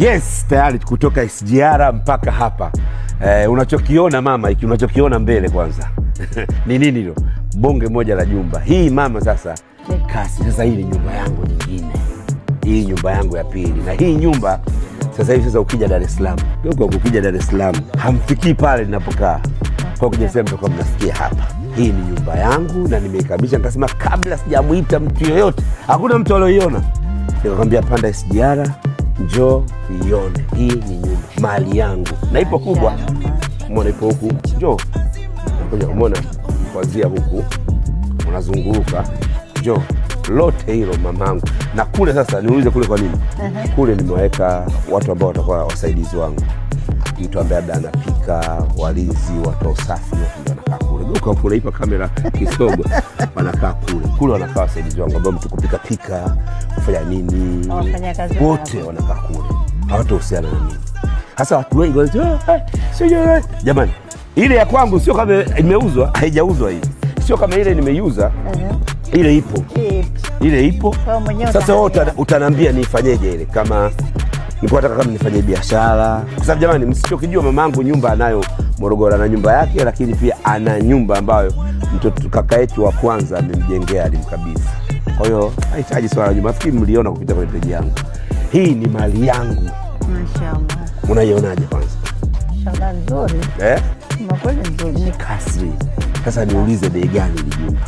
Yes, tayari kutoka SGR mpaka hapa. Unachokiona mama, hiki unachokiona mbele kwanza ni nini hilo? Bonge moja la jumba. Hii mama sasa kasi. Sasa hii ni nyumba yangu nyingine. Hii nyumba yangu ya pili. Na hii nyumba sasa hivi sasa ukija Dar es Salaam. Ukija Dar es Salaam hamfikii pale ninapokaa. Kwa kuja sema mtakuwa mnasikia hapa. Hii ni nyumba yangu na nimeikabisha, nikasema kabla sijamuita mtu yoyote. Hakuna mtu aliyoiona. Nikamwambia panda SGR, njoo ione. Hii ni nyumba mali yangu. Na ipo kubwa. Umeona ipo huku. Njoo. Umeona kuanzia huku unazunguruka. Njoo. Lote hilo mamangu. Na kule sasa niulize kule kwa nini? Kule nimeweka watu ambao watakuwa wasaidizi wangu. Mtu ambaye anapika, walinzi, watu wa usafi wanakaa kule. Uka kule ipa kamera kisogo wanakaa kule. Kule wanakaa wasaidizi wangu ambao mtu kupika kufanya nini? Wote wanakaa kule. Hawatahusiana na mimi. Hasa watu wengi wanasema, sio jamani. Ile ya kwangu sio kama imeuzwa, haijauzwa hii. Sio kama ile nimeiuza. Ile ipo. Ile ipo. Sasa wewe utaniambia nifanyeje ile kama nilikuwa nataka kama nifanye biashara. Kwa sababu jamani msichokijua mamangu nyumba anayo Morogoro na nyumba yake, lakini pia ana nyumba ambayo mtoto kaka yetu wa kwanza amemjengea, alimkabidhi. Kwa hiyo haitaji swala nyumba. Nafikiri mliona kupita kwenye page yangu. Hii ni mali yangu. Mashaallah. Unaionaje kwanza? Shamba nzuri. Makweli nzuri. Ni kasri. Sasa niulize bei gani ile nyumba?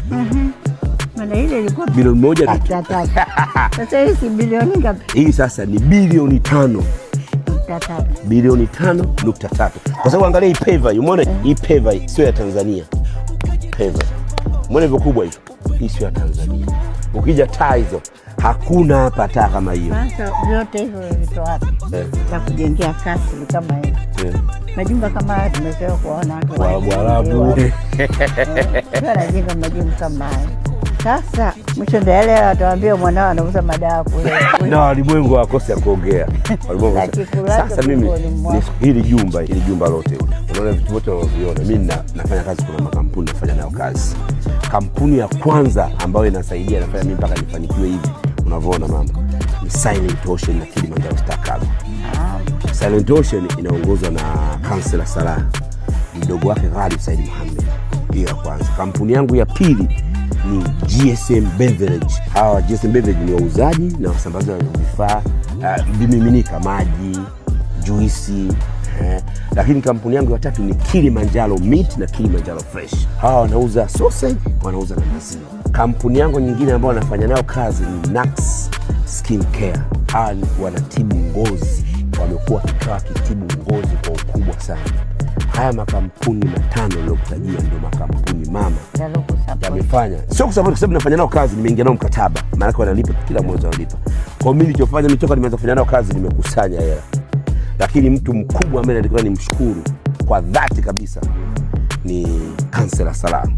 Maana ile ilikuwa bilioni 1. Sasa hii si bilioni ngapi? Hii sasa ni bilioni 5.3. Bilioni 5.3. Kwa sababu angalia hii pavers, umeona hii pavers sio ya Tanzania. Pavers. Umeona hivyo kubwa hiyo? Hii sio ya Tanzania. Ukija taa hizo hakuna hapa taa kama hiyo. Sasa vyote hivyo vilitoa wapi? Za kujengea kasri kama hiyo. Majumba kama haya tumezoea kuona watu wa Waarabu. Wanajenga majumba kama haya. Sasa mwisho ndio yale atawaambia mwanao anauza madawa kule. Na walimwengu wakose kuongea. Sasa mimi hili jumba lote. Unaona vitu vyote unaviona. Mimi nafanya kazi, kuna makampuni nafanya nayo kazi. Kampuni ya kwanza ambayo inasaidia nafanya mimi mpaka nifanikiwe hivi. Unavyoona mama. Ni Silent Ocean na Kilimanjaro Star Cargo. Silent Ocean inaongozwa na Kansela Salah. Mdogo wake Ghali Said Mohamed. Hiyo ya kwanza. Kampuni yangu ya pili ni GSM Beverage. Hawa GSM Beverage ni wauzaji na wasambazaji wa vifaa vimiminika, maji, juisi. Lakini kampuni yangu ya tatu ni Kilimanjaro Meat na Kilimanjaro Fresh. Hawa wanauza sausage, wanauza na maziwa. Kampuni yangu nyingine ambayo wanafanya nayo kazi ni Nax Skin Care. Hawa wanatibu ngozi. Wamekuwa wakitibu ngozi kwa ukubwa sana. Haya makampuni matano niliyokutajia ndio makampuni mama yamefanya. Sio kwa sababu nafanya nao kazi, nimeingia nao mkataba. Maana wanalipa kila mwezi wanalipa. Kwa mimi nilichofanya nitoka nimeanza kufanya nao kazi, nimekusanya hela. Lakini mtu mkubwa ambaye nilikuwa nimshukuru kwa dhati kabisa ni Kansela Salah.